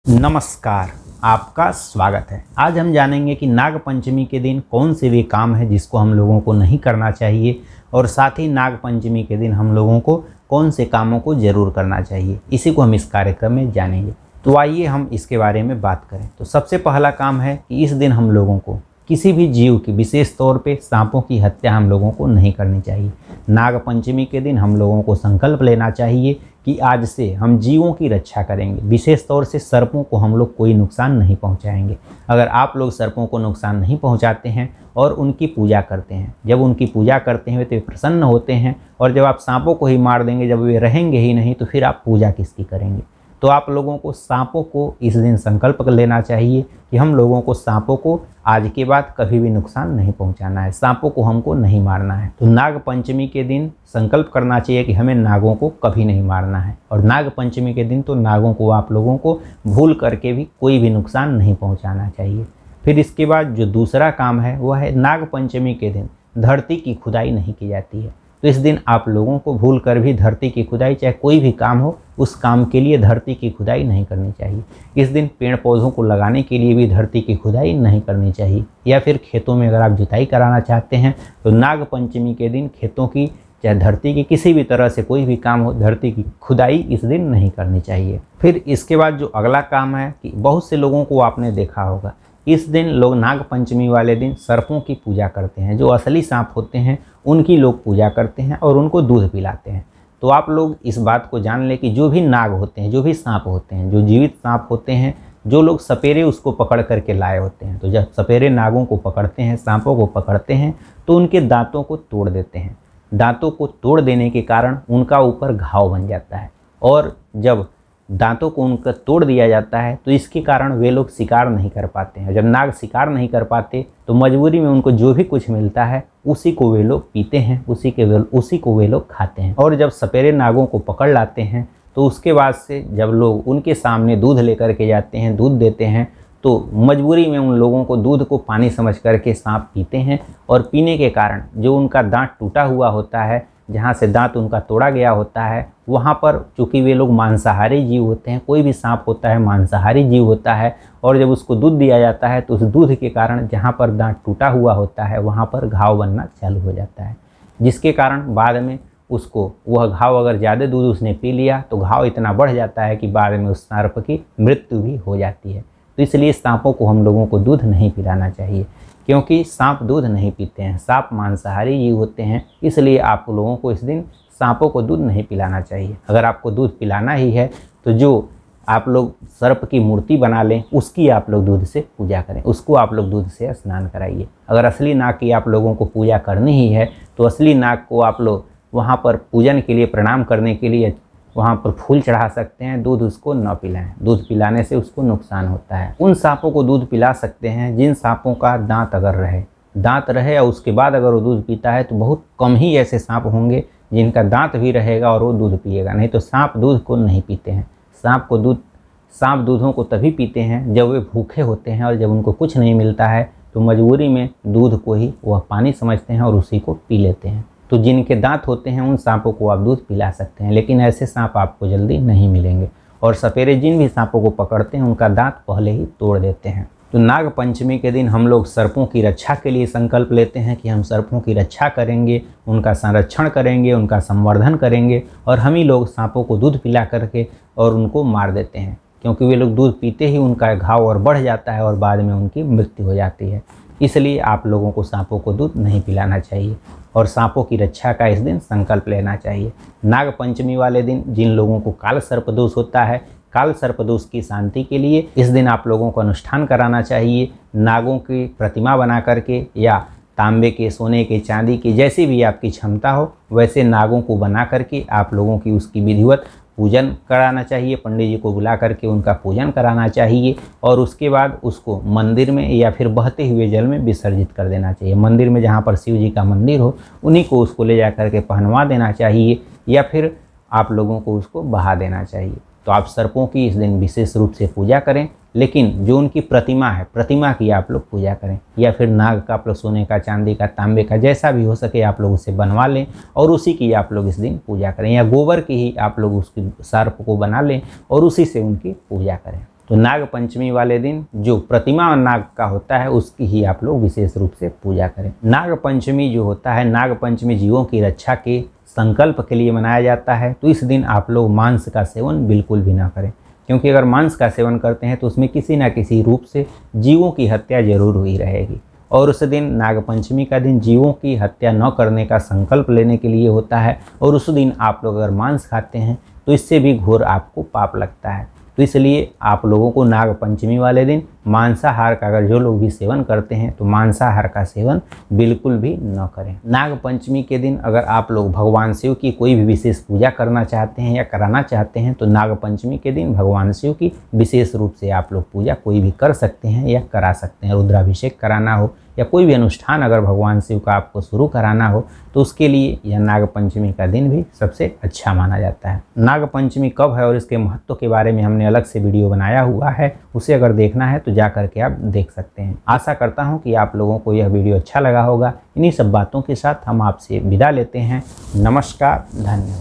नमस्कार, आपका स्वागत है। आज हम जानेंगे कि नाग पंचमी के दिन कौन से वे काम है जिसको हम लोगों को नहीं करना चाहिए और साथ ही नाग पंचमी के दिन हम लोगों को कौन से कामों को ज़रूर करना चाहिए। इसी को हम इस कार्यक्रम में जानेंगे। तो आइए हम इसके बारे में बात करें। तो सबसे पहला काम है कि इस दिन हम लोगों को किसी भी जीव की, विशेष तौर पे सांपों की हत्या हम लोगों को नहीं करनी चाहिए। नाग पंचमी के दिन हम लोगों को संकल्प लेना चाहिए कि आज से हम जीवों की रक्षा करेंगे। विशेष तौर से सर्पों को हम लोग कोई नुकसान नहीं पहुंचाएंगे। अगर आप लोग सर्पों को नुकसान नहीं पहुंचाते हैं और उनकी पूजा करते हैं, जब उनकी पूजा करते हैं तो वे प्रसन्न होते हैं, और जब आप सांपों को ही मार देंगे, जब वे रहेंगे ही नहीं, तो फिर आप पूजा किसकी करेंगे। तो आप लोगों को सांपों को इस दिन संकल्प लेना चाहिए कि हम लोगों को सांपों को आज के बाद कभी भी नुकसान नहीं पहुंचाना है, सांपों को हमको नहीं मारना है। तो नाग पंचमी के दिन संकल्प करना चाहिए कि हमें नागों को कभी नहीं मारना है। और नाग पंचमी के दिन तो नागों को आप लोगों को भूल करके भी कोई भी नुकसान नहीं पहुंचाना चाहिए। फिर इसके बाद जो दूसरा काम है वह है, नाग पंचमी के दिन धरती की खुदाई नहीं की जाती है। तो इस दिन आप लोगों को भूल कर भी धरती की खुदाई, चाहे कोई भी काम हो, उस काम के लिए धरती की खुदाई नहीं करनी चाहिए। इस दिन पेड़ पौधों को लगाने के लिए भी धरती की खुदाई नहीं करनी चाहिए। या फिर खेतों में अगर आप जुताई कराना चाहते हैं तो नाग पंचमी के दिन खेतों की, चाहे धरती की किसी भी तरह से कोई भी काम हो, धरती की खुदाई इस दिन नहीं करनी चाहिए। फिर इसके बाद जो अगला काम है कि बहुत से लोगों को आपने देखा होगा, इस दिन लोग नाग पंचमी वाले दिन सर्पों की पूजा करते हैं। जो असली सांप होते हैं उनकी लोग पूजा करते हैं और उनको दूध पिलाते हैं। तो आप लोग इस बात को जान लें कि जो भी नाग होते हैं, जो भी सांप होते हैं, जो जीवित सांप होते हैं, जो लोग सपेरे उसको पकड़ करके लाए होते हैं, तो जब सपेरे नागों को पकड़ते हैं, सांपों को पकड़ते हैं, तो उनके दांतों को तोड़ देते हैं। दांतों को तोड़ देने के कारण उनका ऊपर घाव बन जाता है, और जब दांतों को उनका तोड़ दिया जाता है तो इसके कारण वे लोग शिकार नहीं कर पाते हैं। जब नाग शिकार नहीं कर पाते तो मजबूरी में उनको जो भी कुछ मिलता है उसी को वे लोग पीते हैं, उसी को वे लोग खाते हैं। और जब सपेरे नागों को पकड़ लाते हैं तो उसके बाद से जब लोग उनके सामने दूध लेकर के जाते हैं, दूध देते हैं, तो मजबूरी में उन लोगों को दूध को पानी समझ करके सांप पीते हैं। और पीने के कारण जो उनका दांत टूटा हुआ होता है, जहाँ से दांत उनका तोड़ा गया होता है, वहाँ पर चूँकि वे लोग मांसाहारी जीव होते हैं, कोई भी सांप होता है मांसाहारी जीव होता है, और जब उसको दूध दिया जाता है तो उस दूध के कारण जहाँ पर दांत टूटा हुआ होता है वहाँ पर घाव बनना चालू हो जाता है, जिसके कारण बाद में उसको वह घाव, अगर ज़्यादा दूध उसने पी लिया तो घाव इतना बढ़ जाता है कि बाद में उस सांप की मृत्यु भी हो जाती है। तो इसलिए सांपों को हम लोगों को दूध नहीं पिलाना चाहिए, क्योंकि सांप दूध नहीं पीते हैं, सांप मांसाहारी जीव होते हैं। इसलिए आप लोगों को इस दिन सांपों को दूध नहीं पिलाना चाहिए। अगर आपको दूध पिलाना ही है तो जो आप लोग सर्प की मूर्ति बना लें, उसकी आप लोग दूध से पूजा करें, उसको आप लोग दूध से स्नान कराइए। अगर असली नाग की आप लोगों को पूजा करनी ही है तो असली नाग को आप लोग वहाँ पर पूजन के लिए, प्रणाम करने के लिए वहाँ पर फूल चढ़ा सकते हैं। दूध उसको न पिलाएं, दूध पिलाने से उसको नुकसान होता है। उन सांपों को दूध पिला सकते हैं जिन सांपों का दांत अगर रहे, दांत रहे और उसके बाद अगर वो दूध पीता है, तो बहुत कम ही ऐसे सांप होंगे जिनका दांत भी रहेगा और वो दूध पिएगा। नहीं तो सांप दूध को नहीं पीते हैं। सांप दूधों को तभी पीते हैं जब वे भूखे होते हैं, और जब उनको कुछ नहीं मिलता है तो मजबूरी में दूध को ही वह पानी समझते हैं और उसी को पी लेते हैं। तो जिनके दांत होते हैं उन सांपों को आप दूध पिला सकते हैं, लेकिन ऐसे सांप आपको जल्दी नहीं मिलेंगे। और सपेरे जिन भी सांपों को पकड़ते हैं उनका दांत पहले ही तोड़ देते हैं। तो नाग पंचमी के दिन हम लोग सर्पों की रक्षा के लिए संकल्प लेते हैं कि हम सर्पों की रक्षा करेंगे, उनका संरक्षण करेंगे, उनका संवर्धन करेंगे, और हम ही लोग सांपों को दूध पिला करके और उनको मार देते हैं, क्योंकि वे लोग दूध पीते ही उनका घाव और बढ़ जाता है और बाद में उनकी मृत्यु हो जाती है। इसलिए आप लोगों को सांपों को दूध नहीं पिलाना चाहिए और सांपों की रक्षा का इस दिन संकल्प लेना चाहिए। नाग पंचमी वाले दिन जिन लोगों को काल सर्पदोष होता है, काल सर्पदोष की शांति के लिए इस दिन आप लोगों को अनुष्ठान कराना चाहिए। नागों की प्रतिमा बना करके, या तांबे के, सोने के, चांदी की, जैसी भी आपकी क्षमता हो वैसे नागों को बना करके आप लोगों की उसकी विधिवत पूजन कराना चाहिए। पंडित जी को बुला करके उनका पूजन कराना चाहिए, और उसके बाद उसको मंदिर में या फिर बहते हुए जल में विसर्जित कर देना चाहिए। मंदिर में जहाँ पर शिव जी का मंदिर हो उन्हीं को उसको ले जा करके पहनवा देना चाहिए, या फिर आप लोगों को उसको बहा देना चाहिए। तो आप सर्पों की इस दिन विशेष रूप से पूजा करें, लेकिन जो उनकी प्रतिमा है, प्रतिमा की आप लोग पूजा करें, या फिर नाग का आप लोग सोने का, चांदी का, तांबे का, जैसा भी हो सके आप लोग उसे बनवा लें और उसी की आप लोग इस दिन पूजा करें, या गोबर की ही आप लोग उसकी सर्प को बना लें और उसी से उनकी पूजा करें। तो नाग पंचमी वाले दिन जो प्रतिमा नाग का होता है उसकी ही आप लोग विशेष रूप से पूजा करें। नाग पंचमी जो होता है, नाग पंचमी जीवों की रक्षा के संकल्प के लिए मनाया जाता है। तो इस दिन आप लोग मांस का सेवन बिल्कुल भी ना करें, क्योंकि अगर मांस का सेवन करते हैं तो उसमें किसी न किसी रूप से जीवों की हत्या जरूर हुई रहेगी। और उस दिन नाग पंचमी का दिन जीवों की हत्या न करने का संकल्प लेने के लिए होता है। और उस दिन आप लोग अगर मांस खाते हैं तो इससे भी घोर आपको पाप लगता है। तो इसलिए आप लोगों को नाग पंचमी वाले दिन मांसाहार का, अगर जो लोग भी सेवन करते हैं तो मांसाहार का सेवन बिल्कुल भी न करें। नाग पंचमी के दिन अगर आप लोग भगवान शिव की कोई भी विशेष पूजा करना चाहते हैं या कराना चाहते हैं तो नाग पंचमी के दिन भगवान शिव की विशेष रूप से आप लोग पूजा कोई भी कर सकते हैं या करा सकते हैं। रुद्राभिषेक कराना हो या कोई भी अनुष्ठान अगर भगवान शिव का आपको शुरू कराना हो तो उसके लिए यह नाग पंचमी का दिन भी सबसे अच्छा माना जाता है। नाग पंचमी कब है और इसके महत्व के बारे में हमने अलग से वीडियो बनाया हुआ है, उसे अगर देखना है तो जा करके आप देख सकते हैं। आशा करता हूं कि आप लोगों को यह वीडियो अच्छा लगा होगा। इन्हीं सब बातों के साथ हम आपसे विदा लेते हैं। नमस्कार, धन्यवाद।